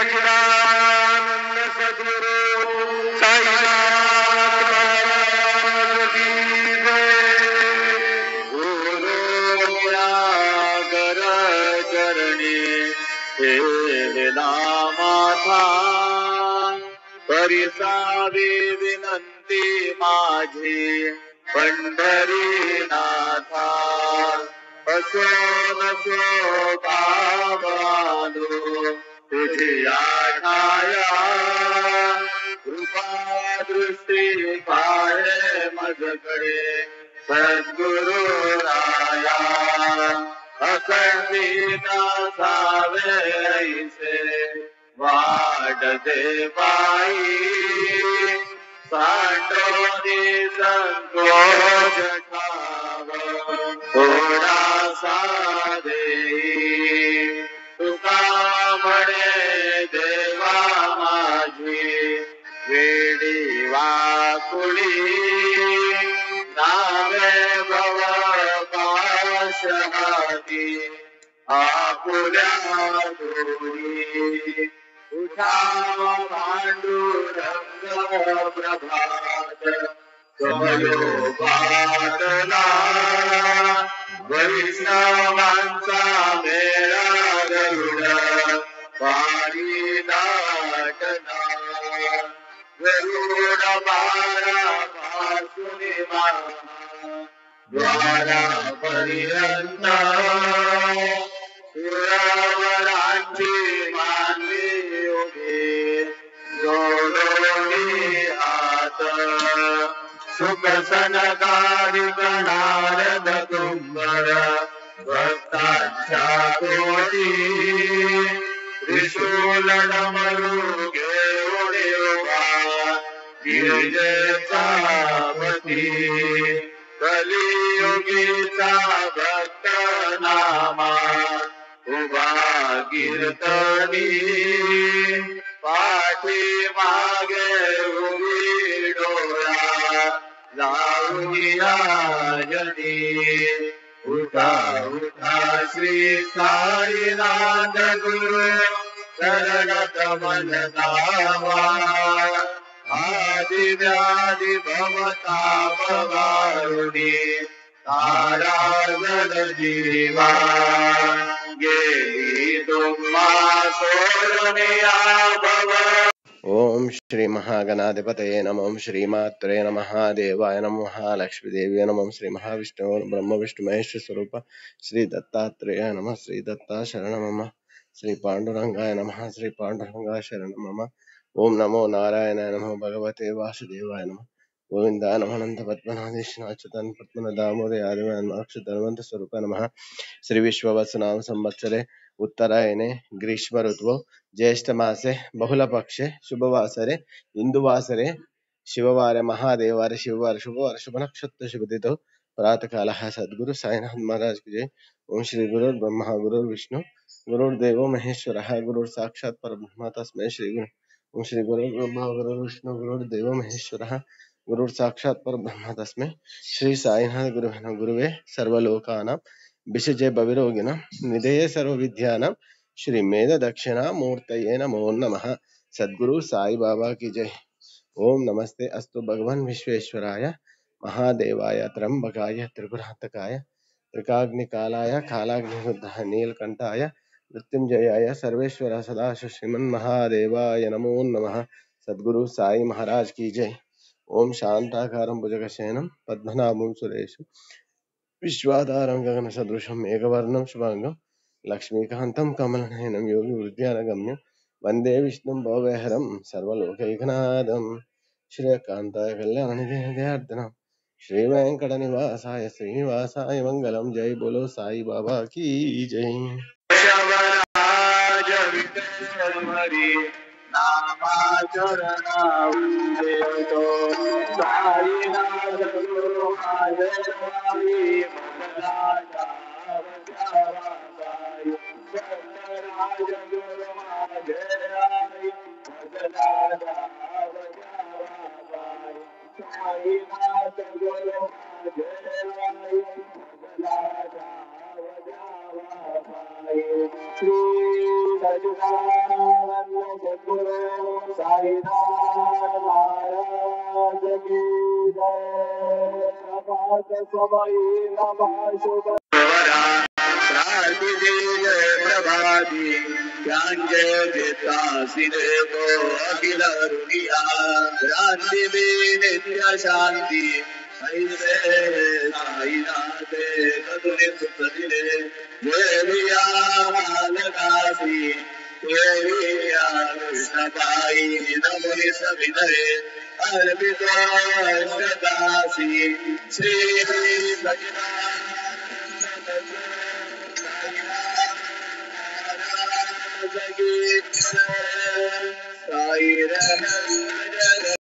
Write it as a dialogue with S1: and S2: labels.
S1: सच्चिदानंद सद्गुरु साईनाथ महाराज की जय। गुरु गर चरणी ठेविला माथा, परिसावी विनंती माझी पंढरीनाथा। असो नसो बाबानो तुझी आठाया, कृपा दृष्टी पाहे मजकडे सद्गुरु राया। अखंडित सावे ऐसे वाढते पायी, सांडोनी संकोच ठाव थोडासा देई। तुका म्हणे देवा माझी वेडी वाकुळी, नावे भव पाशहाती आपुल्या दोरी। उठा पांडुरंग प्रभात कमलो बाटला, वैष्णवांचा मेळा गरुड पारी दाटला। गरुड बारा पासून द्वारापर्यंत, सुरवरांची मानवी उभी जोडोनी हात। सुख सनकारिक नारद तुंबर भक्तांच्या कोटी, त्रिशूल डमरू घेऊन उभा गिरिजेचा पती। कलियुगीचा भक्त नामा उभा कीर्तनी, पाठी मागे उभी डोळा लावून राजनी। उठा उठा श्री साईनाथ गुरु शरणत मन लावा, आदि व्याधि भवताप वारुणी तारागण जीवा। गेली तुम्हा सोडून भव।
S2: ओम श्री महागणाधिपतये नमः। ओम श्रीमात्रे नमः। देवाय नमः। लक्ष्मीदेव्यै नमः। श्री महाविष्णु ब्रह्म विष्णु महेश स्वरूप श्री दत्तात्रेय नमः। श्री दत्ता शरण मम। श्री पांडुरंगाय नमः। श्री पांडुरंगाय शरण मम। ओम नमो नारायणाय नमः। भगवते वासुदेवाय नमः। गोविंदाय नमः। अनंत पद्मनाभीष्णाच्युतानंद पद्मनादामोदय आदिवाय नमः। अक्षरधन्वंत स्वरूपाय नमः। श्री विश्ववत्सनाम संवत्सरे उत्तरायणे ग्रीष्म ऋतुः ज्येष्ठ मासे बहुलपक्षे शुभवासरे इंदुवासरे शिववारे महादेवारे शिववार शुभवार शुभ नक्षत्र शुभतिथौ प्रातःकालः। सद्गुरु साईनाथ महाराज की जय। ओम श्री गुरु ब्रह्मा गुरु विष्णु गुरुर्देवो महेश्वरः गुरुर् साक्षात् परब्रह्म तस्मै श्री गुरु। ओम श्री गुरु ब्रह्मा गुरु विष्णु गुरुर्देवो महेश्वरः गुरुर् साक्षात् परब्रह्म तस्मै श्री साईनाथ गुरुवे सर्वलोकानां विषजे भविरोगिणां निधये सर्वविद्यानां श्री मेध दक्षिणा मूर्तये नमो नमः। सद्गुरु साई बाबा की जय। ओम नमस्ते अस्तु भगवान विश्वेश्वराय महादेवाय त्र्यंबकाय त्रिपुरांतकाय त्रिकाग्निकालाय कालाग्निरुद्धाय नीलकंठाय मृत्युंजयाय सर्वेश्वर सदाशिव श्रीमन्महादेवाय नमो नमः। सद्गुरु साई महाराज की जय। ओम शांताकारं भुजगशयनं पद्मनाभं सुरेशं विश्वाधारं गगनसदृशं मेघवर्णं शुभांगं लक्ष्मीकान्तं कमलनयनं योगी उद्यानगम्यं वन्दे विष्णुं भवभयहरं सर्वलोकैकनाथं। श्रीकान्ताय कल्याणनिधिर्दयार्दनं श्रीवेंकटनिवासाय श्रीनिवासाय मंगलम। जय बोलो साई बाबा की जय।
S1: शबराज विठ्ठलहरी नामाचरणावंदेतो साईनाथ गुरु माझे स्वामी मंगलाचा अवताराई। सत्यराज गुरु माझे आई मंगलाचा अवताराई। साईनाथ गुरु माझे आई मंगलाचा श्री सच्चिदानंद सद्गुरु साईनाथ महाराज की जय। प्रभात समय नमः शुभ प्रभाती ज्ञानजय चित्तासी देखो अखिल रुनिया क्रांति में नित्य शांति ऐसे साईनाथ कदुनि सुख दिले देविया काशी देविया कृष्ण पाई नमुनि सविनय अर्पितो दासी श्री सचिदानंद साई